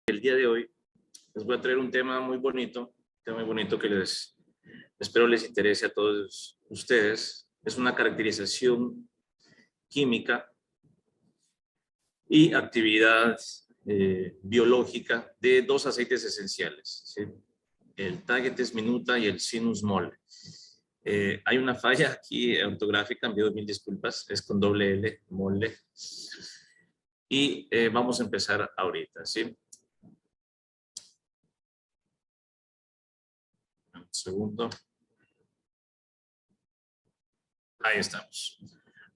El día de hoy les voy a traer un tema muy bonito que espero les interese a todos ustedes. Es una caracterización química y actividad biológica de dos aceites esenciales, ¿sí? El Tagetes minuta y el Sinus mole. Hay una falla aquí ortográfica, envío mil disculpas, es con doble L, mole. Y vamos a empezar ahorita, ¿sí? Un segundo. Ahí estamos.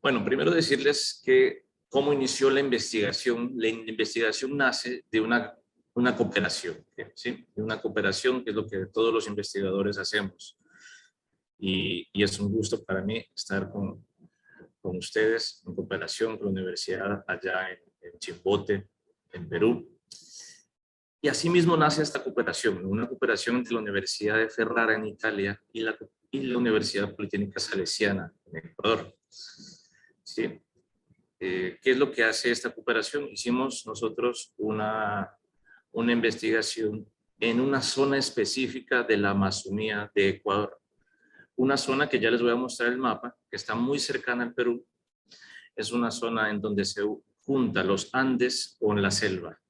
Bueno, primero decirles que cómo inició la investigación. La investigación nace de una cooperación, ¿sí? De una cooperación que es lo que todos los investigadores hacemos. Y es un gusto para mí estar con ustedes en cooperación con la universidad allá en Chimbote, en Perú. Y asimismo nace esta cooperación, una cooperación entre la Universidad de Ferrara en Italia y la Universidad Politécnica Salesiana en Ecuador. ¿Sí? ¿Qué es lo que hace esta cooperación? Hicimos nosotros una investigación en una zona específica de la Amazonía de Ecuador. Una zona que ya les voy a mostrar el mapa, que está muy cercana al Perú. Es una zona en donde se junta los Andes con la selva.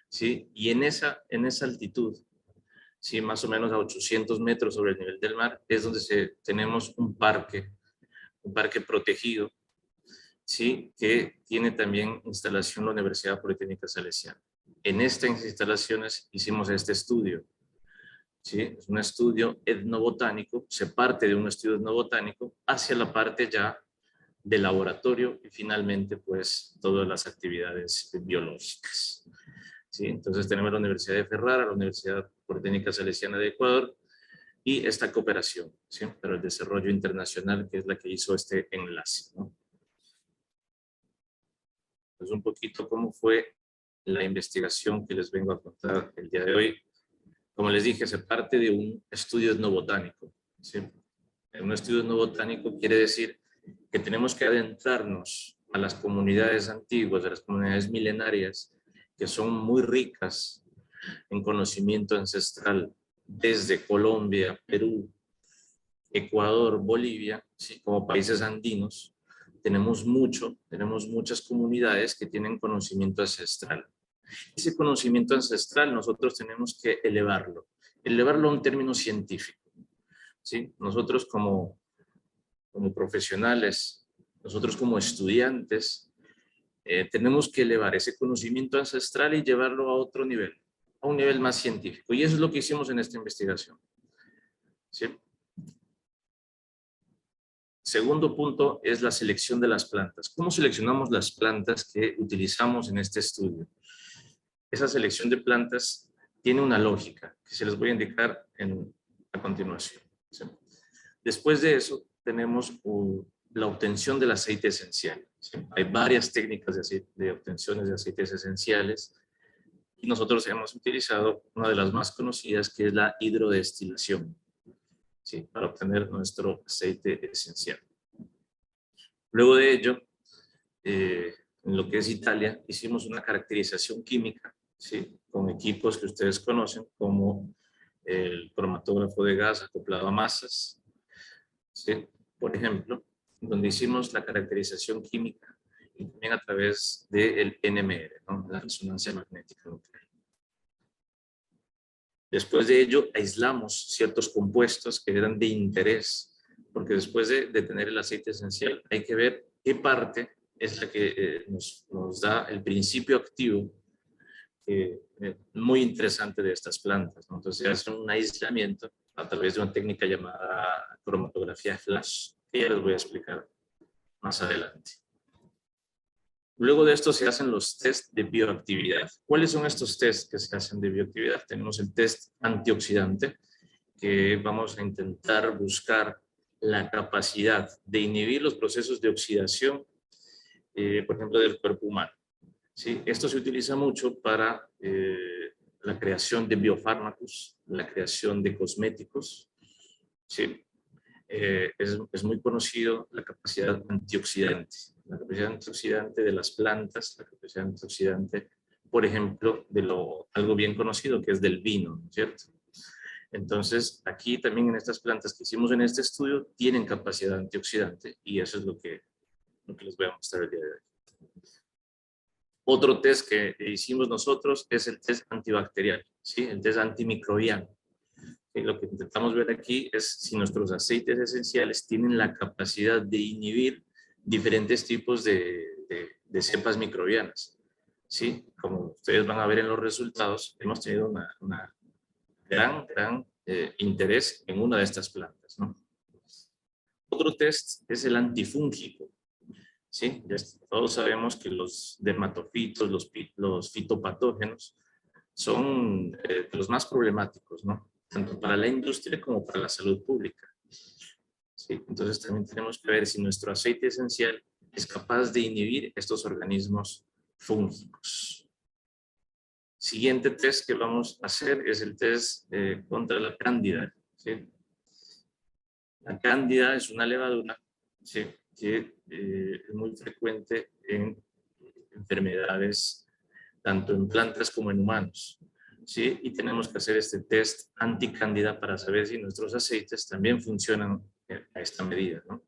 ¿Sí? Y en esa altitud, ¿sí? Más o menos a 800 metros sobre el nivel del mar, es donde tenemos un parque protegido, ¿sí? Que tiene también instalación la Universidad Politécnica Salesiana. En estas instalaciones hicimos este estudio, ¿sí? Es un estudio etnobotánico, se parte de un estudio etnobotánico hacia la parte ya de laboratorio y finalmente pues todas las actividades biológicas. ¿Sí? Entonces tenemos la Universidad de Ferrara, la Universidad Politécnica Salesiana de Ecuador y esta cooperación, ¿sí? Para el desarrollo internacional, que es la que hizo este enlace, ¿no? Pues un poquito cómo fue la investigación que les vengo a contar el día de hoy. Como les dije, se parte de un estudio etnobotánico, ¿sí? Un estudio etnobotánico quiere decir que tenemos que adentrarnos a las comunidades antiguas, a las comunidades milenarias, que son muy ricas en conocimiento ancestral, desde Colombia, Perú, Ecuador, Bolivia, ¿sí? Como países andinos, tenemos muchas comunidades que tienen conocimiento ancestral. Ese conocimiento ancestral nosotros tenemos que elevarlo a un término científico, ¿sí? Nosotros como profesionales, nosotros como estudiantes, tenemos que elevar ese conocimiento ancestral y llevarlo a otro nivel, a un nivel más científico. Y eso es lo que hicimos en esta investigación, ¿sí? Segundo punto es la selección de las plantas. ¿Cómo seleccionamos las plantas que utilizamos en este estudio? Esa selección de plantas tiene una lógica que se les voy a indicar a continuación, ¿sí? Después de eso tenemos la obtención del aceite esencial, ¿sí? Hay varias técnicas de obtención de aceites esenciales y nosotros hemos utilizado una de las más conocidas, que es la hidrodestilación, ¿sí? Para obtener nuestro aceite esencial. Luego de ello, en lo que es Italia, hicimos una caracterización química, ¿sí? Con equipos que ustedes conocen, como el cromatógrafo de gas acoplado a masas, ¿sí? Por ejemplo, donde hicimos la caracterización química y también a través del NMR, ¿no? La resonancia magnética nuclear. Después de ello, aislamos ciertos compuestos que eran de interés, porque después de tener el aceite esencial, hay que ver qué parte es la que nos da el principio activo muy interesante de estas plantas, ¿no? Entonces, se hace un aislamiento a través de una técnica llamada cromatografía flash, que ya les voy a explicar más adelante. Luego de esto se hacen los test de bioactividad. ¿Cuáles son estos test que se hacen de bioactividad? Tenemos el test antioxidante, que vamos a intentar buscar la capacidad de inhibir los procesos de oxidación, por ejemplo, del cuerpo humano, ¿sí? Esto se utiliza mucho para la creación de biofármacos, la creación de cosméticos, ¿sí? Es muy conocido la capacidad antioxidante de las plantas, la capacidad antioxidante por ejemplo, de algo bien conocido que es del vino, ¿cierto? Entonces, aquí también en estas plantas que hicimos en este estudio tienen capacidad antioxidante y eso es lo que les voy a mostrar el día de hoy. Otro test que hicimos nosotros es el test antibacterial, ¿sí? El test antimicrobiano. Y lo que intentamos ver aquí es si nuestros aceites esenciales tienen la capacidad de inhibir diferentes tipos de cepas microbianas. ¿Sí? Como ustedes van a ver en los resultados, hemos tenido una gran interés en una de estas plantas, ¿no? Otro test es el antifúngico. ¿Sí? Todos sabemos que los dermatofitos, los fitopatógenos, son de los más problemáticos, ¿no? Tanto para la industria como para la salud pública. ¿Sí? Entonces también tenemos que ver si nuestro aceite esencial es capaz de inhibir estos organismos fúngicos. Siguiente test que vamos a hacer es el test contra la cándida. ¿Sí? La cándida es una levadura, ¿sí?, que es muy frecuente en enfermedades tanto en plantas como en humanos, ¿sí? Y tenemos que hacer este test anticándida para saber si nuestros aceites también funcionan a esta medida, ¿no?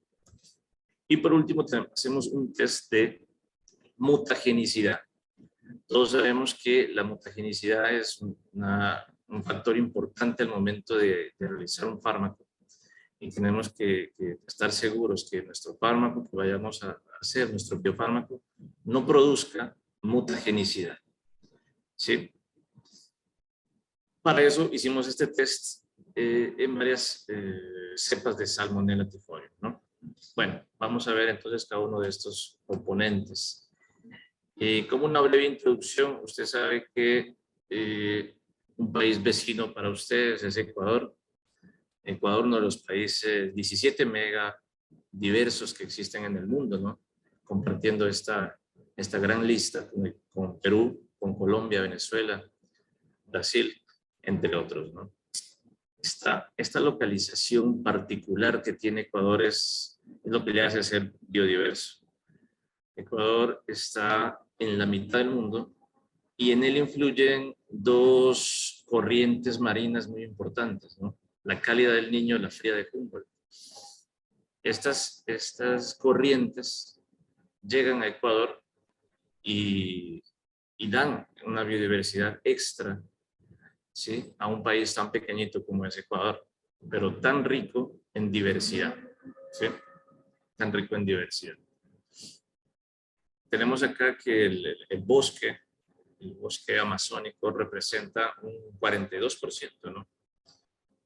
Y por último, hacemos un test de mutagenicidad. Todos sabemos que la mutagenicidad es un factor importante al momento de realizar un fármaco y tenemos que estar seguros que nuestro fármaco que vayamos a hacer, nuestro biofármaco, no produzca mutagenicidad, ¿sí? Para eso hicimos este test en varias cepas de Salmonella typhorium, ¿no? Bueno, vamos a ver entonces cada uno de estos componentes. Como una breve introducción, usted sabe que un país vecino para ustedes es Ecuador. Ecuador, uno de los países 17 mega diversos que existen en el mundo, ¿no? Compartiendo esta gran lista con Perú, con Colombia, Venezuela, Brasil, entre otros, ¿no? Esta localización particular que tiene Ecuador es lo que le hace ser biodiverso. Ecuador está en la mitad del mundo y en él influyen dos corrientes marinas muy importantes, ¿no? La cálida del Niño y la fría de Humboldt. Estas corrientes llegan a Ecuador y dan una biodiversidad extra, ¿sí?, a un país tan pequeñito como es Ecuador, pero tan rico en diversidad, ¿sí? Tan rico en diversidad. Tenemos acá que el bosque amazónico representa un 42%, ¿no?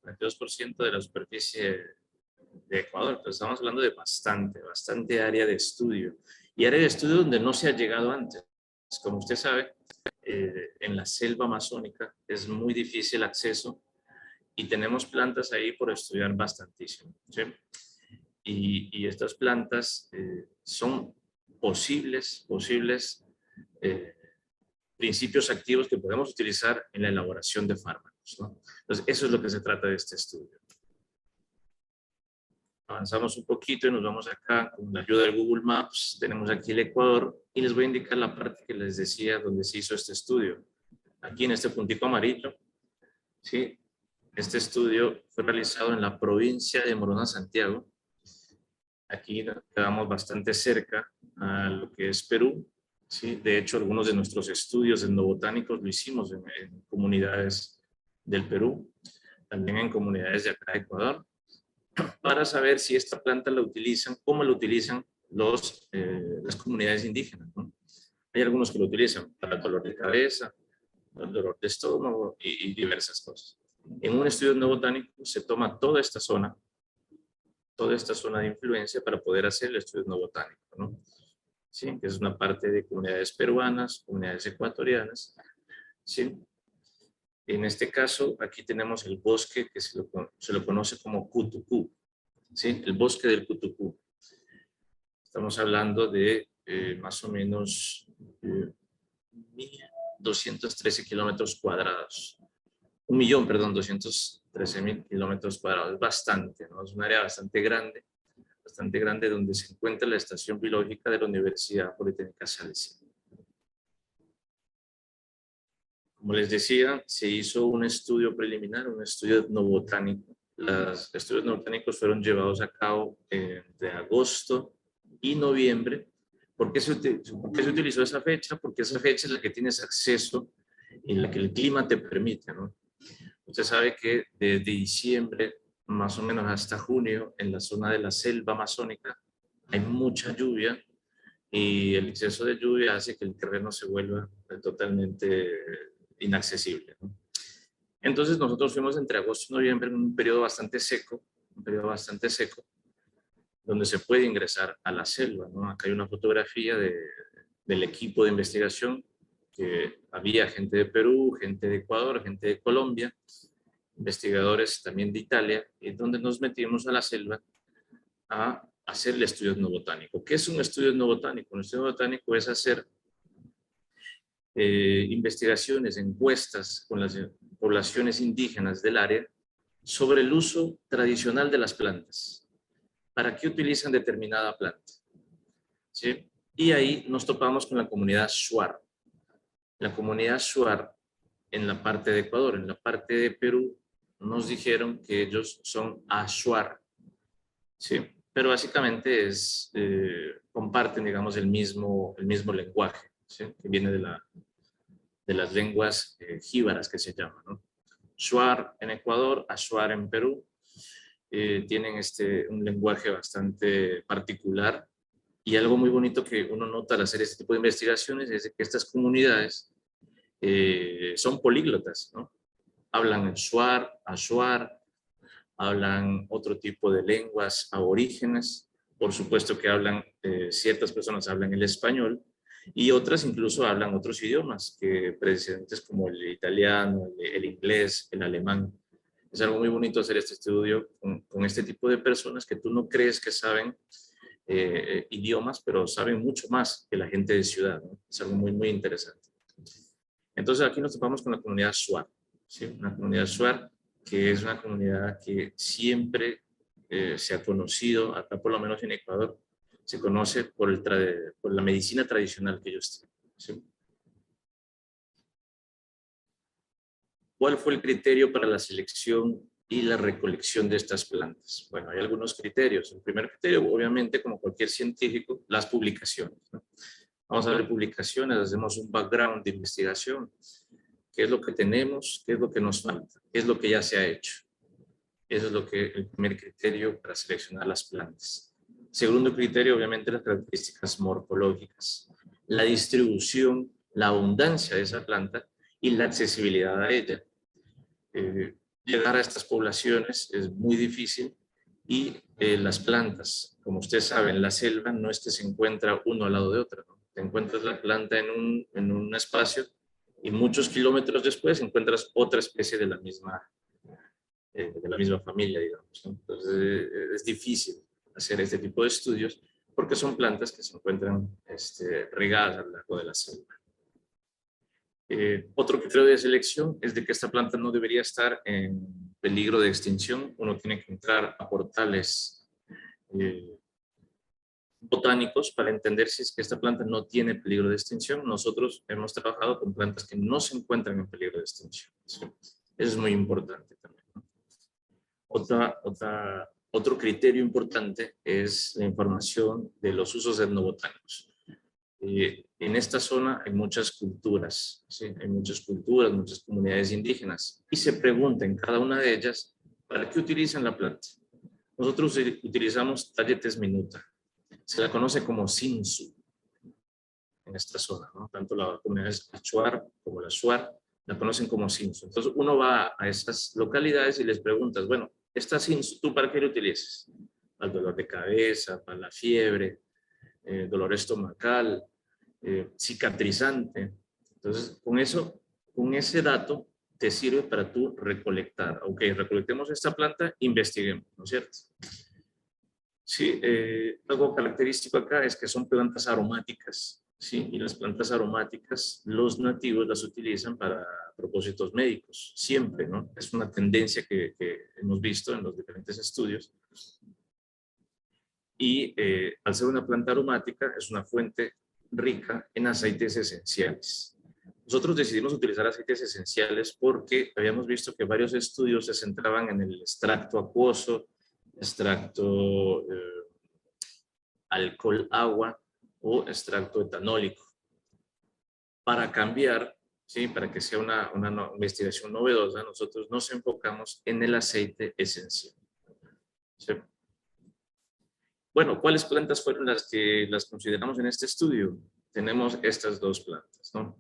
42% de la superficie de Ecuador. Entonces estamos hablando de bastante área de estudio. Y área de estudio donde no se ha llegado antes. Como usted sabe, en la selva amazónica es muy difícil acceso y tenemos plantas ahí por estudiar bastantísimo, ¿sí? Y estas plantas son posibles principios activos que podemos utilizar en la elaboración de fármacos, ¿no? Entonces, eso es lo que se trata de este estudio. Avanzamos un poquito y nos vamos acá con la ayuda de Google Maps. Tenemos aquí el Ecuador y les voy a indicar la parte que les decía donde se hizo este estudio. Aquí en este puntito amarillo, ¿sí? Este estudio fue realizado en la provincia de Morona, Santiago. Aquí quedamos bastante cerca a lo que es Perú, ¿sí? De hecho, algunos de nuestros estudios etnobotánicos lo hicimos en comunidades del Perú, también en comunidades de acá de Ecuador, para saber si esta planta la utilizan, cómo la utilizan las comunidades indígenas, ¿no? Hay algunos que lo utilizan para el dolor de cabeza, el dolor de estómago y diversas cosas. En un estudio etnobotánico se toma toda esta zona de influencia para poder hacer el estudio etnobotánico, ¿no? ¿Sí? Que es una parte de comunidades peruanas, comunidades ecuatorianas, ¿sí? En este caso, aquí tenemos el bosque que se lo conoce como Cutucú, ¿sí? El bosque del Cutucú. Estamos hablando de más o menos 1.213 kilómetros cuadrados. 1.213.000 kilómetros cuadrados. Es bastante, ¿no? Es un área bastante grande donde se encuentra la estación biológica de la Universidad Politécnica Salesiana. como les decía, se hizo un estudio preliminar, un estudio etnobotánico. Los estudios etnobotánicos fueron llevados a cabo entre agosto y noviembre. ¿Por qué por qué se utilizó esa fecha? Porque esa fecha es la que tienes acceso y la que el clima te permite, ¿no? Usted sabe que desde diciembre, más o menos hasta junio, en la zona de la selva amazónica, hay mucha lluvia y el exceso de lluvia hace que el terreno se vuelva totalmente inaccesible, ¿no? Entonces nosotros fuimos entre agosto y noviembre en un periodo bastante seco, donde se puede ingresar a la selva, ¿no? Acá hay una fotografía del equipo de investigación, que había gente de Perú, gente de Ecuador, gente de Colombia, investigadores también de Italia, y donde nos metimos a la selva a hacer el estudio etnobotánico. ¿Qué es un estudio etnobotánico? Un estudio etnobotánico es hacer investigaciones, encuestas con las poblaciones indígenas del área sobre el uso tradicional de las plantas. ¿Para qué utilizan determinada planta? ¿Sí? Y ahí nos topamos con la comunidad Shuar. La comunidad Shuar en la parte de Ecuador, en la parte de Perú, nos dijeron que ellos son Ashuar. Sí, pero básicamente comparten, digamos, el mismo lenguaje, ¿sí? Que viene de las lenguas jíbaras que se llaman, ¿no? Shuar en Ecuador, Ashuar en Perú, tienen un lenguaje bastante particular, y algo muy bonito que uno nota al hacer este tipo de investigaciones es que estas comunidades son políglotas, ¿no? Hablan en Shuar, Ashuar, hablan otro tipo de lenguas aborígenes, por supuesto que hablan, ciertas personas hablan el español, y otras incluso hablan otros idiomas, que precedentes como el italiano, el inglés, el alemán. Es algo muy bonito hacer este estudio con este tipo de personas que tú no crees que saben idiomas, pero saben mucho más que la gente de ciudad, ¿no? Es algo muy, muy interesante. Entonces aquí nos topamos con la comunidad Shuar, ¿sí? Una comunidad Shuar que es una comunidad que siempre se ha conocido, acá por lo menos en Ecuador, se conoce por la medicina tradicional que ellos tienen, ¿sí? ¿Cuál fue el criterio para la selección y la recolección de estas plantas? Bueno, hay algunos criterios. El primer criterio, obviamente, como cualquier científico, las publicaciones, ¿no? Vamos a ver publicaciones, hacemos un background de investigación. ¿Qué es lo que tenemos? ¿Qué es lo que nos falta? ¿Qué es lo que ya se ha hecho? Eso es el primer criterio para seleccionar las plantas. Segundo criterio, obviamente, las características morfológicas, la distribución, la abundancia de esa planta y la accesibilidad a ella. Llegar a estas poblaciones es muy difícil, y las plantas, como ustedes saben, la selva no es que se encuentra uno al lado de otro, ¿no? Te encuentras la planta en un espacio y muchos kilómetros después encuentras otra especie de la misma familia, digamos, ¿no? Entonces es difícil hacer este tipo de estudios porque son plantas que se encuentran regadas a lo largo de la selva. Otro criterio de selección es de que esta planta no debería estar en peligro de extinción. Uno tiene que entrar a portales botánicos para entender si es que esta planta no tiene peligro de extinción. Nosotros hemos trabajado con plantas que no se encuentran en peligro de extinción, ¿sí? Eso es muy importante también, ¿no? Otro criterio importante es la información de los usos etnobotánicos. En esta zona hay muchas culturas, ¿sí? Hay muchas culturas, muchas comunidades indígenas, y se pregunta en cada una de ellas, ¿para qué utilizan la planta? Nosotros utilizamos Talletes minuta, se la conoce como Sinsu en esta zona, ¿no? Tanto la comunidad Achuar como la Shuar la conocen como Sinsu. Entonces uno va a esas localidades y les preguntas, bueno, esta Sinsu, ¿tú para qué la utilizas? Para el dolor de cabeza, para la fiebre, dolor estomacal, cicatrizante. Entonces, con ese dato, te sirve para tú recolectar. Ok, recolectemos esta planta, investiguemos, ¿no es cierto? Sí, algo característico acá es que son plantas aromáticas, ¿sí? Y las plantas aromáticas, los nativos las utilizan para propósitos médicos, siempre, ¿no? Es una tendencia que hemos visto en los diferentes estudios. Y al ser una planta aromática, es una fuente rica en aceites esenciales. Nosotros decidimos utilizar aceites esenciales porque habíamos visto que varios estudios se centraban en el extracto acuoso, extracto alcohol agua o extracto etanólico. Para cambiar, ¿sí? Para que sea una investigación novedosa, nosotros nos enfocamos en el aceite esencial. ¿Sí? Bueno, ¿cuáles plantas fueron las que las consideramos en este estudio? Tenemos estas dos plantas, ¿no?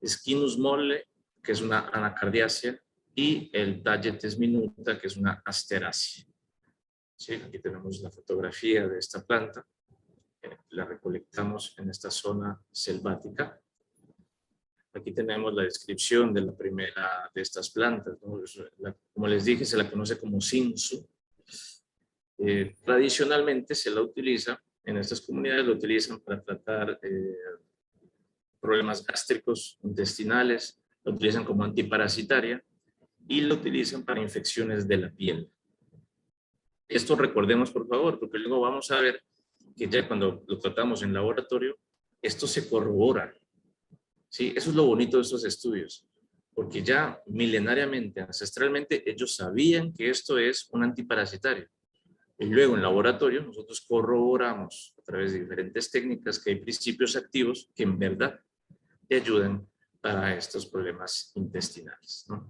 Schinus molle, que es una anacardiácea, y el Talletes minuta, que es una asterácea. ¿Sí? Aquí tenemos la fotografía de esta planta. La recolectamos en esta zona selvática. Aquí tenemos la descripción de la primera de estas plantas, ¿no? Como les dije, se la conoce como Cinsu. Tradicionalmente se la utiliza, en estas comunidades lo utilizan para tratar problemas gástricos, intestinales, lo utilizan como antiparasitaria y lo utilizan para infecciones de la piel. Esto recordemos, por favor, porque luego vamos a ver que ya cuando lo tratamos en laboratorio, esto se corrobora. ¿Sí? Eso es lo bonito de estos estudios, porque ya milenariamente, ancestralmente, ellos sabían que esto es un antiparasitario. Y luego en laboratorio nosotros corroboramos a través de diferentes técnicas que hay principios activos que en verdad te ayudan para estos problemas intestinales, ¿no?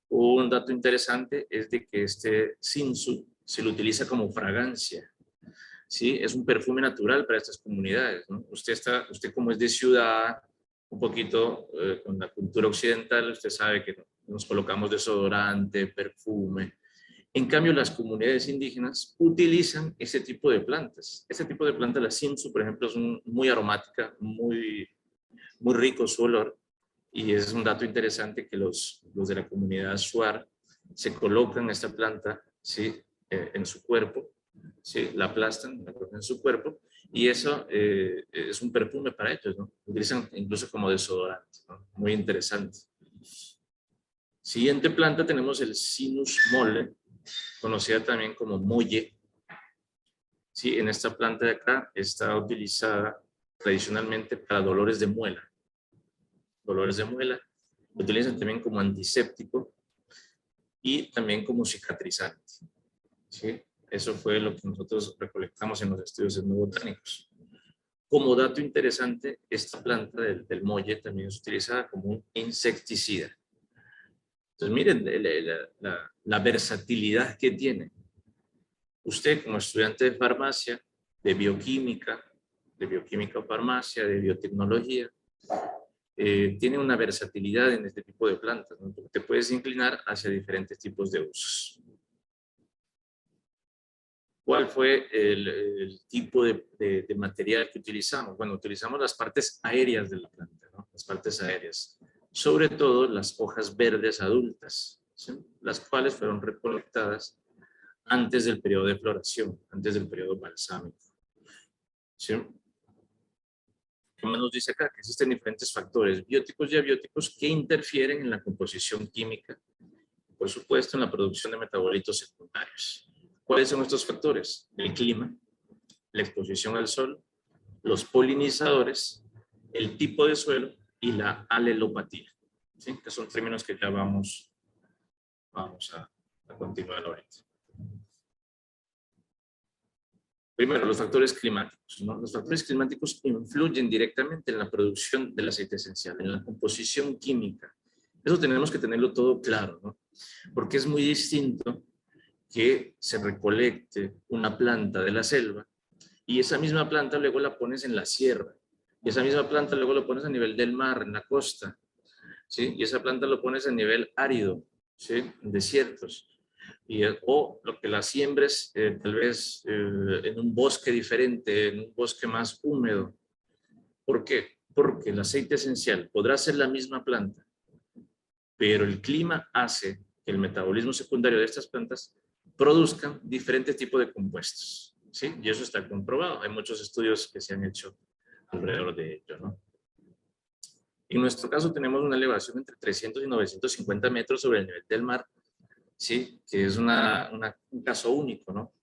Un dato interesante es de que este Cinsu se lo utiliza como fragancia. ¿Sí? Es un perfume natural para estas comunidades, ¿no? Usted como es de ciudad, un poquito con la cultura occidental, usted sabe que nos colocamos desodorante, perfume. En cambio, las comunidades indígenas utilizan ese tipo de plantas. Este tipo de planta, la Cinsu, por ejemplo, es muy aromática, muy rico su olor, y es un dato interesante que los de la comunidad Shuar se colocan esta planta, ¿sí? En su cuerpo, ¿sí? La aplastan, la colocan en su cuerpo, y eso es un perfume para ellos, ¿no? Lo utilizan incluso como desodorante, ¿no? Muy interesante. Siguiente planta tenemos el Cinus molle, conocida también como molle. Sí, en esta planta de acá está utilizada tradicionalmente para dolores de muela. Dolores de muela. Lo utilizan también como antiséptico y también como cicatrizante. ¿Sí? Eso fue lo que nosotros recolectamos en los estudios etnobotánicos. Como dato interesante, esta planta del molle también es utilizada como un insecticida. Entonces, miren la versatilidad que tiene. Usted, como estudiante de farmacia, de bioquímica o farmacia, de biotecnología, tiene una versatilidad en este tipo de plantas, ¿no? Porque te puedes inclinar hacia diferentes tipos de usos. ¿Cuál fue el tipo de material que utilizamos? Bueno, utilizamos las partes aéreas de la planta, ¿no? Las partes aéreas. Sobre todo las hojas verdes adultas, ¿sí? Las cuales fueron recolectadas antes del periodo de floración, antes del periodo balsámico. ¿Sí? ¿Qué más nos dice acá? Que existen diferentes factores bióticos y abióticos que interfieren en la composición química, por supuesto en la producción de metabolitos secundarios. ¿Cuáles son estos factores? El clima, la exposición al sol, los polinizadores, el tipo de suelo y la alelopatía, ¿sí? Que son términos que ya vamos a continuar ahorita. Primero, los factores climáticos, ¿no? Los factores climáticos influyen directamente en la producción del aceite esencial, en la composición química. Eso tenemos que tenerlo todo claro, ¿no? Porque es muy distinto que se recolecte una planta de la selva y esa misma planta luego la pones en la sierra, y esa misma planta luego la pones a nivel del mar, en la costa, ¿sí? Y esa planta lo pones a nivel árido, ¿sí? En desiertos. O lo que la siembres tal vez en un bosque diferente, en un bosque más húmedo. ¿Por qué? Porque el aceite esencial podrá ser la misma planta, pero el clima hace que el metabolismo secundario de estas plantas produzcan diferentes tipos de compuestos, ¿sí? Y eso está comprobado. Hay muchos estudios que se han hecho alrededor de ello, ¿no? En nuestro caso tenemos una elevación entre 300 y 950 metros sobre el nivel del mar, ¿sí? Que es un caso único, ¿no?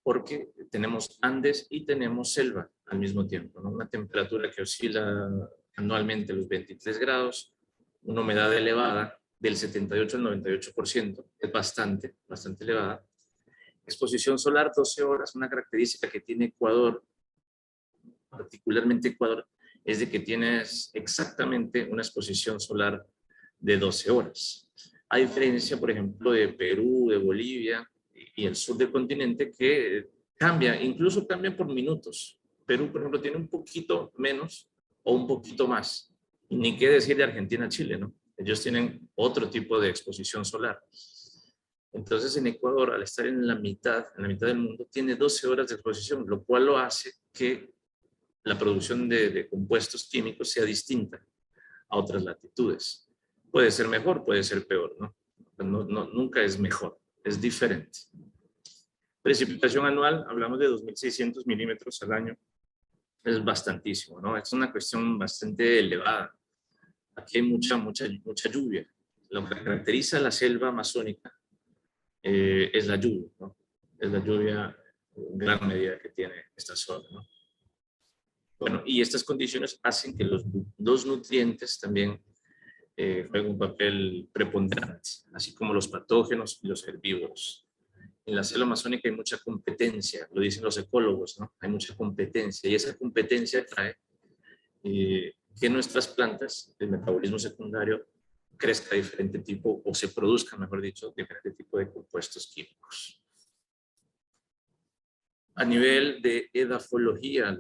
Porque tenemos Andes y tenemos selva al mismo tiempo, ¿no? Una temperatura que oscila anualmente los 23 grados, una humedad elevada del 78 al 98%, es bastante elevada. Exposición solar 12 horas, una característica que tiene Ecuador, particularmente Ecuador, es de que tienes exactamente una exposición solar de 12 horas. A diferencia, por ejemplo, de Perú, de Bolivia y el sur del continente, que cambia, incluso cambian por minutos. Perú, por ejemplo, tiene un poquito menos o un poquito más. Y ni qué decir de Argentina a Chile, ¿no? Ellos tienen otro tipo de exposición solar. Entonces, en Ecuador, al estar en la mitad del mundo, tiene 12 horas de exposición, lo cual lo hace que la producción de compuestos químicos sea distinta a otras latitudes. Puede ser mejor, puede ser peor, ¿no? Nunca es mejor, es diferente. Precipitación anual, hablamos de 2.600 milímetros al año, es bastantísimo, ¿no? Es una cuestión bastante elevada. Aquí hay mucha lluvia. Lo que caracteriza la selva amazónica es la lluvia, ¿no? Es la lluvia en gran medida que tiene esta zona, ¿no? Bueno, y estas condiciones hacen que los dos nutrientes también jueguen un papel preponderante, así como los patógenos y los herbívoros. En la selva amazónica hay mucha competencia, lo dicen los ecólogos, ¿no? Hay mucha competencia y esa competencia trae que nuestras plantas, el metabolismo secundario, crezca de diferente tipo o se produzca, mejor dicho, diferente tipo de compuestos químicos. A nivel de edafología,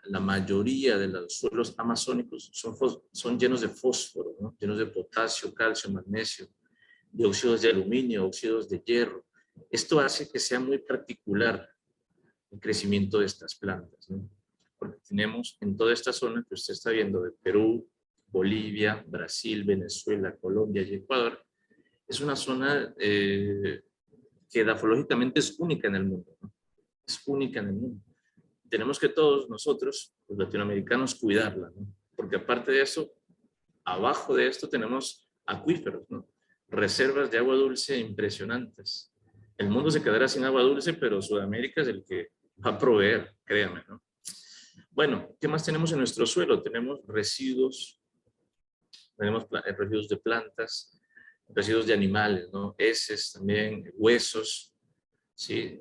la mayoría de los suelos amazónicos son llenos de fósforo, ¿no? Llenos de potasio, calcio, magnesio, de óxidos de aluminio, óxidos de hierro. Esto hace que sea muy particular el crecimiento de estas plantas, ¿no? Porque tenemos en toda esta zona que usted está viendo de Perú, Bolivia, Brasil, Venezuela, Colombia y Ecuador, es una zona que edafológicamente es única en el mundo, ¿no? Es única en el mundo. Tenemos que todos nosotros, los latinoamericanos, cuidarla, ¿no? Porque aparte de eso, abajo de esto tenemos acuíferos, ¿no? Reservas de agua dulce impresionantes. El mundo se quedará sin agua dulce, pero Sudamérica es el que va a proveer, créanme, ¿no? Bueno, ¿qué más tenemos en nuestro suelo? Tenemos residuos de plantas, residuos de animales, ¿no? Heces también, huesos, ¿sí?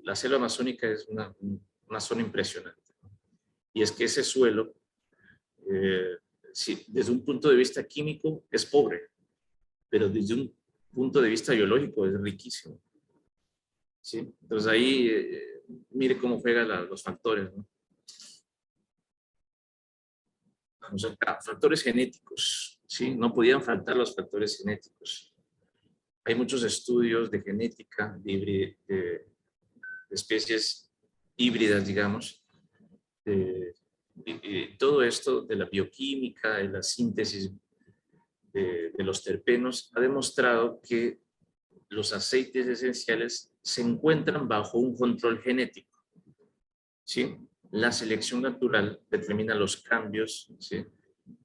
La selva amazónica es una zona impresionante, ¿no? Y es que ese suelo, sí, desde un punto de vista químico es pobre, pero desde un punto de vista biológico es riquísimo, ¿sí? Entonces ahí, mire cómo juegan los factores, ¿no? Vamos acá, factores genéticos, ¿sí? No podían faltar los factores genéticos. Hay muchos estudios de genética de especies híbridas, digamos, y todo esto de la bioquímica, de la síntesis de los terpenos, ha demostrado que los aceites esenciales se encuentran bajo un control genético, ¿sí? La selección natural determina los cambios, ¿sí?,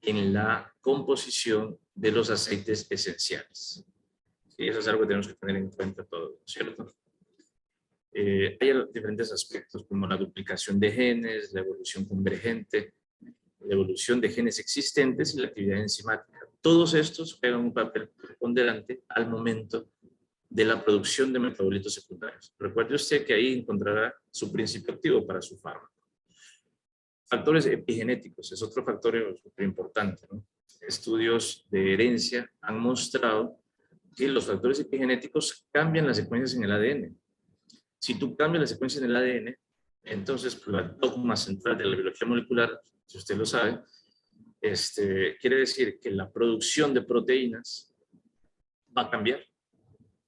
en la composición de los aceites esenciales. ¿Sí? Eso es algo que tenemos que tener en cuenta todos, ¿cierto? Hay diferentes aspectos como la duplicación de genes, la evolución convergente, la evolución de genes existentes y la actividad enzimática. Todos estos juegan un papel preponderante al momento de la producción de metabolitos secundarios. Recuerde usted que ahí encontrará su principio activo para su fármaco. Factores epigenéticos es otro factor súper importante, ¿no? Estudios de herencia han mostrado que los factores epigenéticos cambian las secuencias en el ADN. Si tú cambias la secuencia en el ADN, entonces la dogma central de la biología molecular, si usted lo sabe, quiere decir que la producción de proteínas va a cambiar.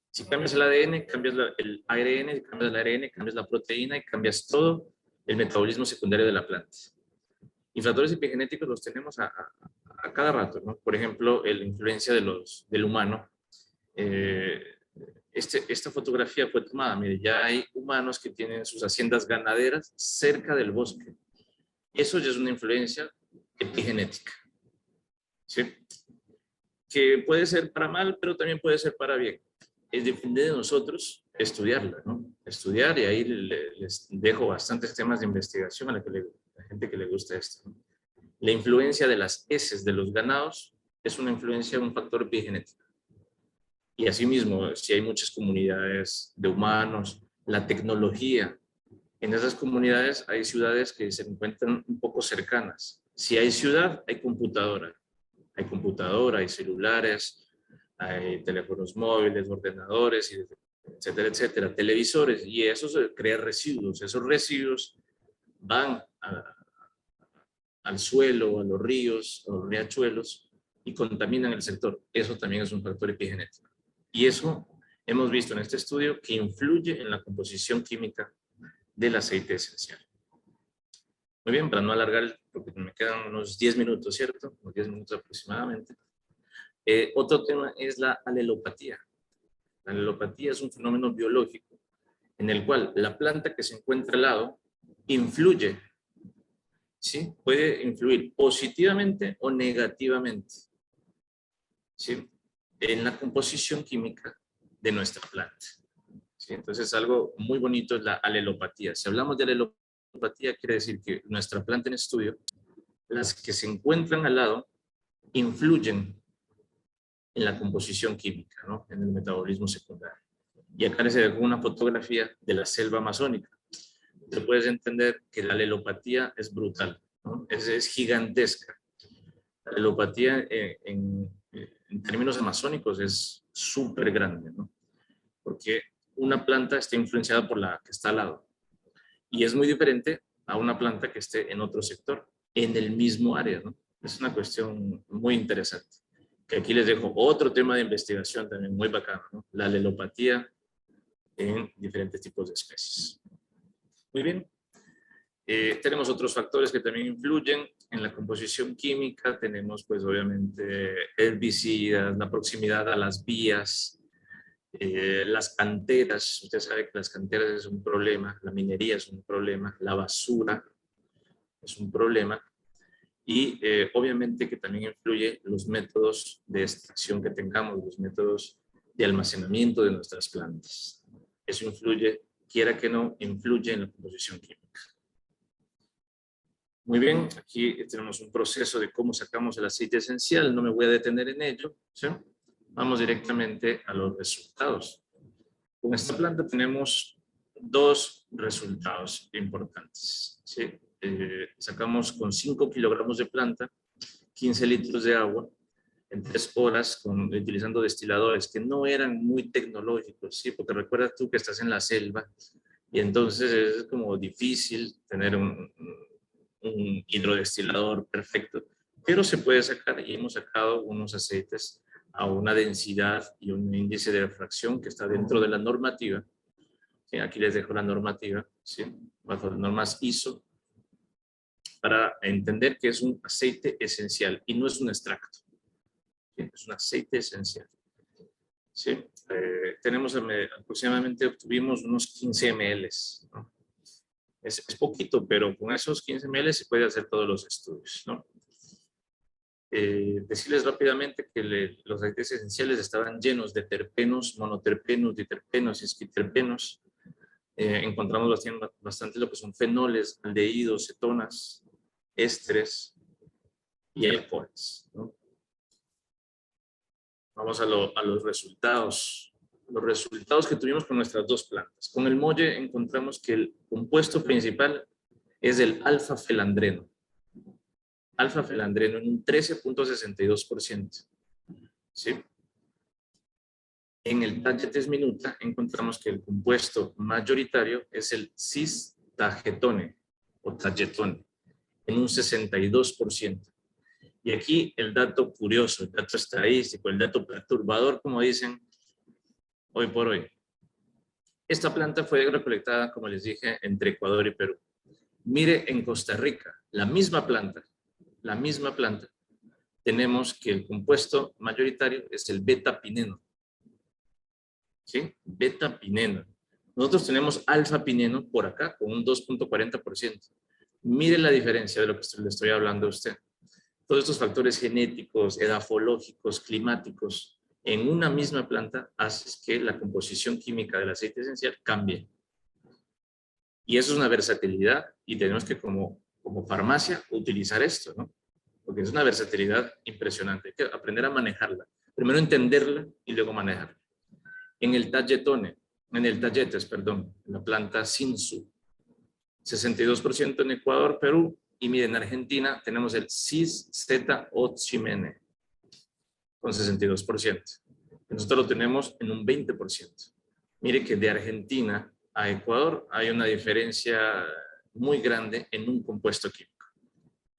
Si cambias el ADN, cambias el ARN, cambias el ARN, cambias la proteína y cambias todo el metabolismo secundario de la planta. Y factores epigenéticos los tenemos a cada rato, ¿no? Por ejemplo, la influencia del humano. Esta fotografía fue tomada, mire, ya hay humanos que tienen sus haciendas ganaderas cerca del bosque. Eso ya es una influencia epigenética, ¿sí? Que puede ser para mal, pero también puede ser para bien. Depende de nosotros estudiarla, ¿no? Estudiar, y ahí les dejo bastantes temas de investigación a la gente que le gusta esto, ¿no? La influencia de las heces de los ganados es una influencia, un factor epigenético. Y asimismo, si hay muchas comunidades de humanos, la tecnología, en esas comunidades hay ciudades que se encuentran un poco cercanas. Si hay ciudad, hay computadora. Hay computadora, hay celulares, hay teléfonos móviles, ordenadores, etcétera, etcétera, televisores, y eso crea residuos. Esos residuos van al suelo, a los ríos, a los riachuelos, y contaminan el sector. Eso también es un factor epigenético. Y eso hemos visto en este estudio que influye en la composición química del aceite esencial. Muy bien, para no alargar, porque me quedan unos 10 minutos, ¿cierto? Unos 10 minutos aproximadamente. Otro tema es la alelopatía. La alelopatía es un fenómeno biológico en el cual la planta que se encuentra al lado influye, ¿sí? Puede influir positivamente o negativamente, ¿sí? En la composición química de nuestra planta. ¿Sí? Entonces, algo muy bonito es la alelopatía. Si hablamos de alelopatía, quiere decir que nuestra planta en estudio, las que se encuentran al lado, influyen en la composición química, ¿no? En el metabolismo secundario. Y acá les dejo una fotografía de la selva amazónica. Te puedes entender que la alelopatía es brutal, ¿no? Es gigantesca. La alelopatía en términos amazónicos es súper grande, ¿no? Porque una planta está influenciada por la que está al lado. Y es muy diferente a una planta que esté en otro sector, en el mismo área, ¿no? Es una cuestión muy interesante. Que aquí les dejo otro tema de investigación también muy bacano, ¿no? La alelopatía en diferentes tipos de especies. Muy bien. Tenemos otros factores que también influyen en la composición química. Tenemos, pues, obviamente, herbicidas, la proximidad a las vías, las canteras. Usted sabe que las canteras es un problema, la minería es un problema, la basura es un problema. Y obviamente que también influye los métodos de extracción que tengamos, los métodos de almacenamiento de nuestras plantas. Eso influye, quiera que no, influye en la composición química. Muy bien, aquí tenemos un proceso de cómo sacamos el aceite esencial, no me voy a detener en ello, ¿sí? Vamos directamente a los resultados. Con esta planta tenemos dos resultados importantes, ¿sí? Sacamos con 5 kilogramos de planta, 15 litros de agua, en 3 horas, utilizando destiladores que no eran muy tecnológicos, ¿sí? Porque recuerda tú que estás en la selva y entonces es como difícil tener un hidrodestilador perfecto, pero se puede sacar y hemos sacado unos aceites a una densidad y un índice de refracción que está dentro de la normativa. ¿Sí? Aquí les dejo la normativa, ¿sí? Bajo las normas ISO, para entender que es un aceite esencial y no es un extracto. ¿Sí? Es un aceite esencial. ¿Sí? Tenemos aproximadamente, obtuvimos unos 15 ml, ¿no? Es poquito, pero con esos 15 ml se puede hacer todos los estudios, ¿no? Decirles rápidamente que los aceites esenciales estaban llenos de terpenos, monoterpenos, diterpenos y esquiterpenos. Encontramos bastante lo que son fenoles, aldehídos, cetonas, ésteres y alcoholes, ¿no? Vamos a los resultados. Los resultados que tuvimos con nuestras dos plantas. Con el molle encontramos que el compuesto principal es el alfa-felandreno. Alfa-felandreno en un 13.62%. ¿Sí? En el Tagetes minuta encontramos que el compuesto mayoritario es el cis-tagetone o tagetone en un 62%. Y aquí el dato curioso, el dato estadístico, el dato perturbador, como dicen hoy por hoy. Esta planta fue recolectada, como les dije, entre Ecuador y Perú. Mire, en Costa Rica, la misma planta, tenemos que el compuesto mayoritario es el beta-pineno. ¿Sí? Beta-pineno. Nosotros tenemos alfa-pineno por acá con un 2.40%. Mire la diferencia de lo que le estoy hablando a usted. Todos estos factores genéticos, edafológicos, climáticos, en una misma planta hacen que la composición química del aceite esencial cambie. Y eso es una versatilidad y tenemos que como farmacia utilizar esto, ¿no? porque es una versatilidad impresionante. Hay que aprender a manejarla. Primero entenderla y luego manejarla. En el Talletes, perdón, en la planta Cinsu, 62% en Ecuador, Perú, y miren, en Argentina tenemos el Cis-Z-Oximene con 62%. Nosotros lo tenemos en un 20%. Mire que de Argentina a Ecuador hay una diferencia muy grande en un compuesto químico.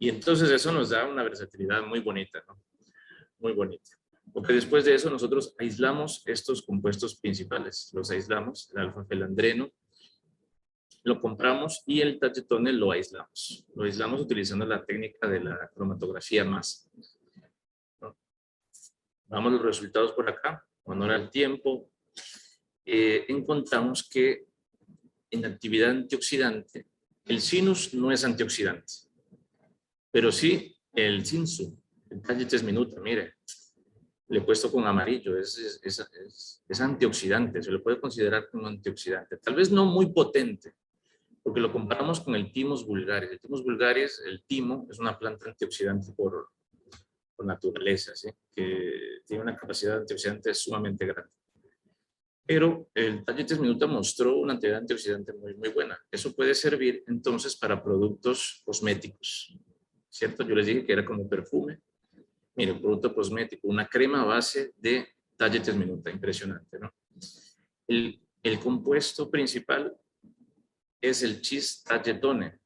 Y entonces eso nos da una versatilidad muy bonita, ¿no? Muy bonita. Porque después de eso nosotros aislamos estos compuestos principales. Los aislamos, el alfa-felandreno, lo compramos y el talletone lo aislamos. Lo aislamos utilizando la técnica de la cromatografía masa, ¿no? Vamos los resultados por acá. Honor al tiempo. Encontramos que en actividad antioxidante, el sinus no es antioxidante, pero sí el cinsu, el Talletes minuta, mire, le he puesto con amarillo, es antioxidante, se lo puede considerar como antioxidante. Tal vez no muy potente, porque lo comparamos con el Thymus vulgaris. El Thymus vulgaris, el timo, es una planta antioxidante por naturaleza, ¿sí? Que tiene una capacidad antioxidante sumamente grande. Pero el Talletes minuta mostró una actividad antioxidante muy, muy buena. Eso puede servir entonces para productos cosméticos, ¿cierto? Yo les dije que era como perfume. Mire, un producto cosmético, una crema a base de Talletes minuta, impresionante, ¿no? El compuesto principal es el Cis-Talletone,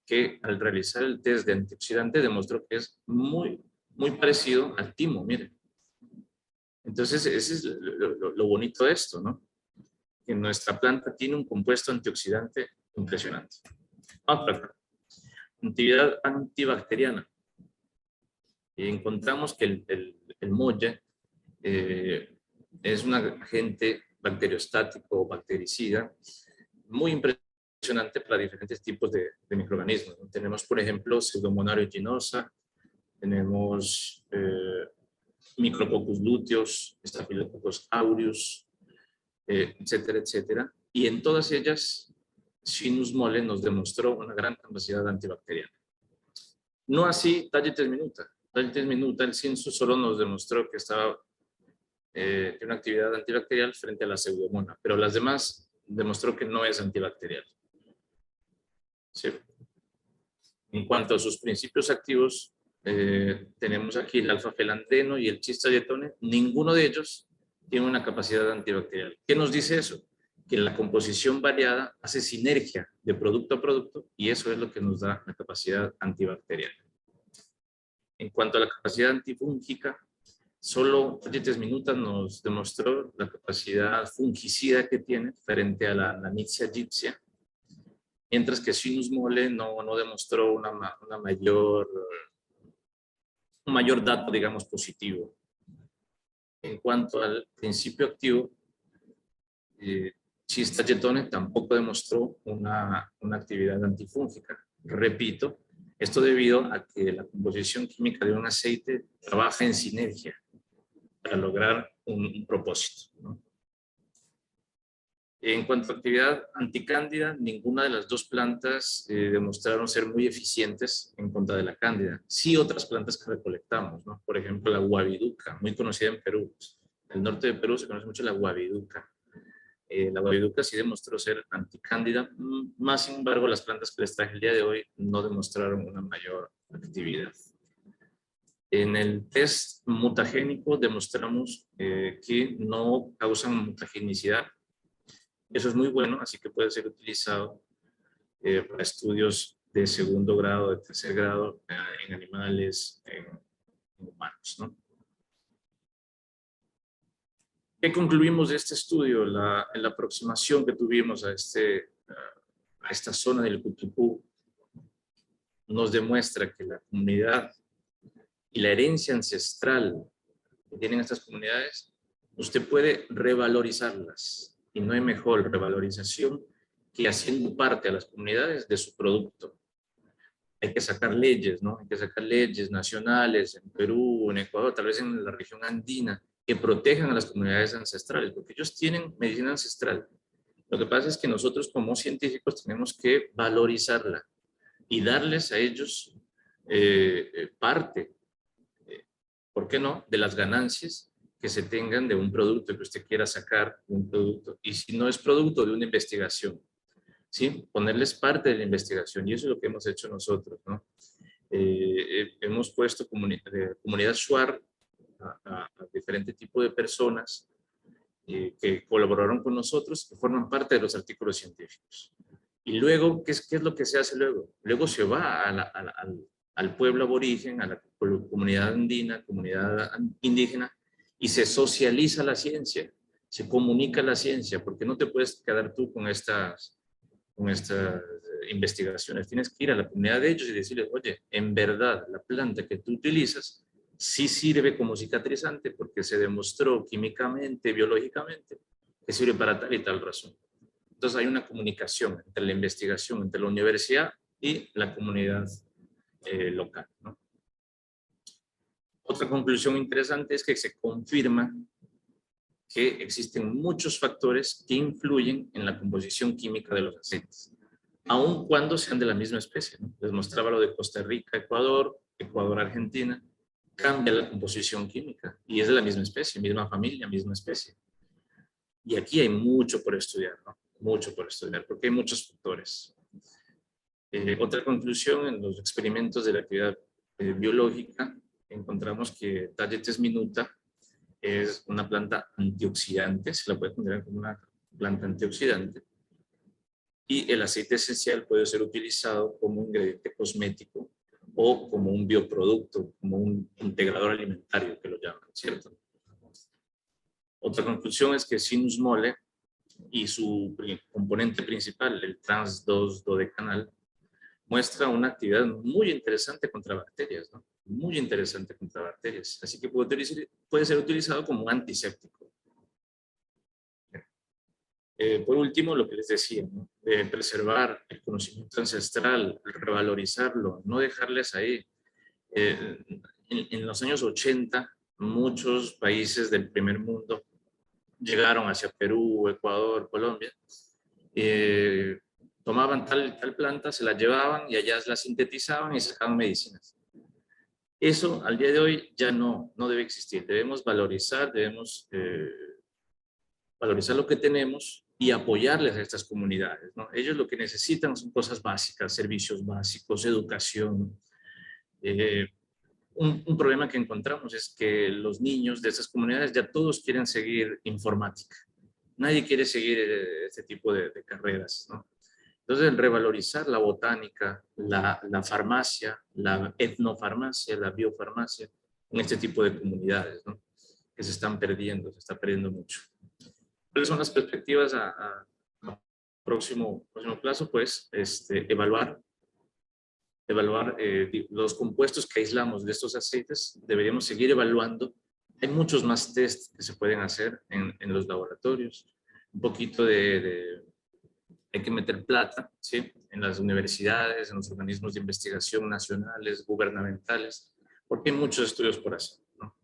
que al realizar el test de antioxidante demostró que es muy, muy parecido al timo, mire. Entonces, ese es lo bonito de esto, ¿no? Que nuestra planta tiene un compuesto antioxidante impresionante. Vamos para acá. Actividad antibacteriana. Y encontramos que el molle es un agente bacteriostático o bactericida muy impresionante para diferentes tipos de microorganismos, ¿no? Tenemos, por ejemplo, Pseudomonas aeruginosa, tenemos Micrococcus luteus, Staphylococcus aureus, etcétera, etcétera. Y en todas ellas, Sinus mole nos demostró una gran capacidad antibacteriana. No así Talletes minuta. Talletes minuta, el Cinsu solo nos demostró que estaba tiene una actividad antibacterial frente a la pseudomonas, pero las demás demostró que no es antibacterial. ¿Sí? En cuanto a sus principios activos, tenemos aquí el alfa-felandreno y el Cis-Talletone. Ninguno de ellos tiene una capacidad antibacterial. ¿Qué nos dice eso? Que la composición variada hace sinergia de producto a producto y eso es lo que nos da la capacidad antibacterial. En cuanto a la capacidad antifúngica, solo Talletes minuta nos demostró la capacidad fungicida que tiene frente a la Nanitzia gypsia, mientras que Sinus mole no demostró un mayor dato, digamos, positivo. En cuanto al principio activo, Cis-Talletone tampoco demostró una actividad antifúngica. Repito, esto debido a que la composición química de un aceite trabaja en sinergia para lograr un propósito, ¿no? En cuanto a actividad anticándida, ninguna de las dos plantas demostraron ser muy eficientes en contra de la cándida. Sí otras plantas que recolectamos, ¿no? Por ejemplo, la guabiduca, muy conocida en Perú. En el norte de Perú se conoce mucho la guabiduca. La guabiduca sí demostró ser anticándida, más sin embargo las plantas que les traje el día de hoy no demostraron una mayor actividad. En el test mutagénico demostramos que no causan mutagenicidad. Eso es muy bueno, así que puede ser utilizado para estudios de segundo grado, de tercer grado, en animales, en humanos, ¿no? ¿Qué concluimos de este estudio? La aproximación que tuvimos a esta zona del Cutupú nos demuestra que la comunidad y la herencia ancestral que tienen estas comunidades, usted puede revalorizarlas. Y no hay mejor revalorización que haciendo parte a las comunidades de su producto. Hay que sacar leyes, ¿no? Hay que sacar leyes nacionales en Perú, en Ecuador, tal vez en la región andina, que protejan a las comunidades ancestrales, porque ellos tienen medicina ancestral. Lo que pasa es que nosotros como científicos tenemos que valorizarla y darles a ellos parte, ¿por qué no?, de las ganancias que se tengan de un producto que usted quiera sacar, un producto, y si no es producto de una investigación, ¿sí? Ponerles parte de la investigación, y eso es lo que hemos hecho nosotros, ¿no? Hemos puesto comunidad SWAR a diferentes tipos de personas que colaboraron con nosotros, que forman parte de los artículos científicos. Y luego, ¿qué es lo que se hace luego? Luego se va al pueblo aborigen, a la comunidad andina, comunidad indígena, y se socializa la ciencia, se comunica la ciencia, porque no te puedes quedar tú con estas investigaciones. Tienes que ir a la comunidad de ellos y decirles, oye, en verdad, la planta que tú utilizas sí sirve como cicatrizante porque se demostró químicamente, biológicamente, que sirve para tal y tal razón. Entonces hay una comunicación entre la investigación, entre la universidad y la comunidad local, ¿no? Otra conclusión interesante es que se confirma que existen muchos factores que influyen en la composición química de los aceites, aun cuando sean de la misma especie, ¿no? Les mostraba lo de Costa Rica, Ecuador, Argentina, cambia la composición química y es de la misma especie, misma familia, misma especie. Y aquí hay mucho por estudiar, ¿no? Mucho por estudiar, porque hay muchos factores. Otra conclusión, en los experimentos de la actividad biológica, encontramos que Tagetes minuta es una planta antioxidante, se la puede considerar como una planta antioxidante, y el aceite esencial puede ser utilizado como ingrediente cosmético o como un bioproducto, como un integrador alimentario, que lo llaman, ¿cierto? Otra conclusión es que Sinus mole y su componente principal, el trans 2-dodecanal, muestra una actividad muy interesante contra bacterias, ¿no? Muy interesante contra bacterias. Así que puede ser utilizado como un antiséptico. Por último, lo que les decía, ¿no? Preservar el conocimiento ancestral, revalorizarlo, no dejarles ahí. En los años 80, muchos países del primer mundo llegaron hacia Perú, Ecuador, Colombia, tomaban tal planta, se la llevaban y allá la sintetizaban y sacaban medicinas. Eso al día de hoy ya no debe existir. Debemos valorizar lo que tenemos y apoyarles a estas comunidades, ¿no? Ellos lo que necesitan son cosas básicas, servicios básicos, educación. Un problema que encontramos es que los niños de estas comunidades ya todos quieren seguir informática. Nadie quiere seguir este tipo de carreras, ¿no? Entonces, el revalorizar la botánica, la farmacia, la etnofarmacia, la biofarmacia, en este tipo de comunidades, ¿no? Que se están perdiendo, se está perdiendo mucho. ¿Cuáles son las perspectivas a próximo plazo? Pues evaluar los compuestos que aislamos de estos aceites. Deberíamos seguir evaluando. Hay muchos más test que se pueden hacer en los laboratorios. Un poquito hay que meter plata, ¿sí? En las universidades, en los organismos de investigación nacionales, gubernamentales, porque hay muchos estudios por hacer, ¿no?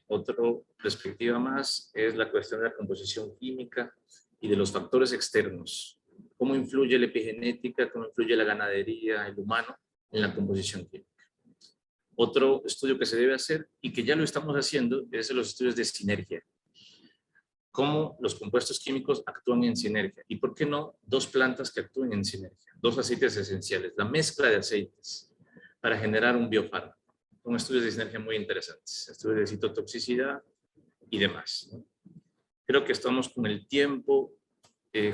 Otra perspectiva más es la cuestión de la composición química y de los factores externos. ¿Cómo influye la epigenética, cómo influye la ganadería, el humano en la composición química? Otro estudio que se debe hacer y que ya lo estamos haciendo es los estudios de sinergia. Cómo los compuestos químicos actúan en sinergia. ¿Y por qué no dos plantas que actúen en sinergia? Dos aceites esenciales, la mezcla de aceites para generar un biofármaco. Son estudios de sinergia muy interesantes, estudios de citotoxicidad y demás, ¿no? Creo que estamos con el tiempo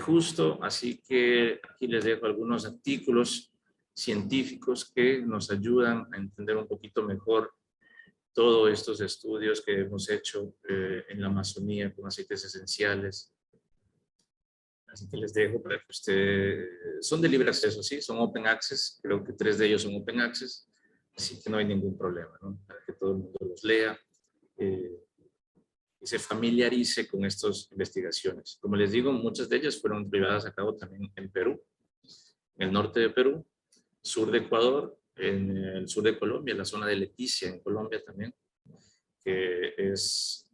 justo, así que aquí les dejo algunos artículos científicos que nos ayudan a entender un poquito mejor todos estos estudios que hemos hecho en la Amazonía con aceites esenciales. Así que les dejo para que son de libre acceso, ¿sí? Son open access, creo que 3 de ellos son open access, así que no hay ningún problema, ¿no? Para que todo el mundo los lea y se familiarice con estas investigaciones. Como les digo, muchas de ellas fueron llevadas a cabo también en Perú, en el norte de Perú, sur de Ecuador, en el sur de Colombia, en la zona de Leticia, en Colombia también, que es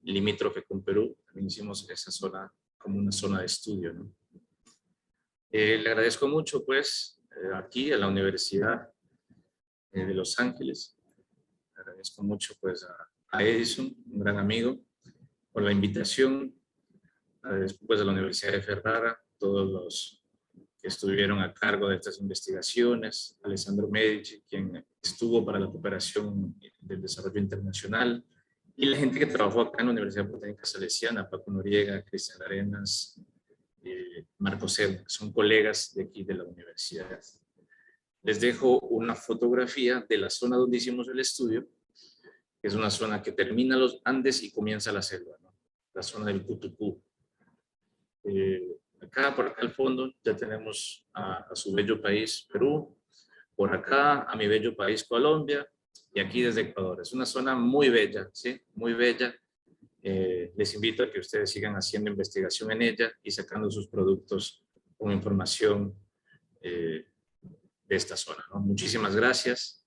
limítrofe con Perú. También hicimos esa zona como una zona de estudio, ¿no? Le agradezco mucho, pues, aquí a la universidad de Los Ángeles. Agradezco mucho pues a Edison, un gran amigo, por la invitación. Agradezco pues a la Universidad de Ferrara, todos los que estuvieron a cargo de estas investigaciones, Alessandro Medici, quien estuvo para la cooperación del desarrollo internacional, y la gente que trabajó acá en la Universidad Botánica Salesiana, Paco Noriega, Cristian Arenas, Marco Serna, que son colegas de aquí de la universidad. Les dejo una fotografía de la zona donde hicimos el estudio, que es una zona que termina los Andes y comienza la selva, ¿no? La zona del Cutucú. Acá, por acá al fondo, ya tenemos a su bello país, Perú. Por acá, a mi bello país, Colombia. Y aquí desde Ecuador. Es una zona muy bella, ¿sí? Muy bella. Les invito a que ustedes sigan haciendo investigación en ella y sacando sus productos con información de esta zona, ¿no? Muchísimas gracias.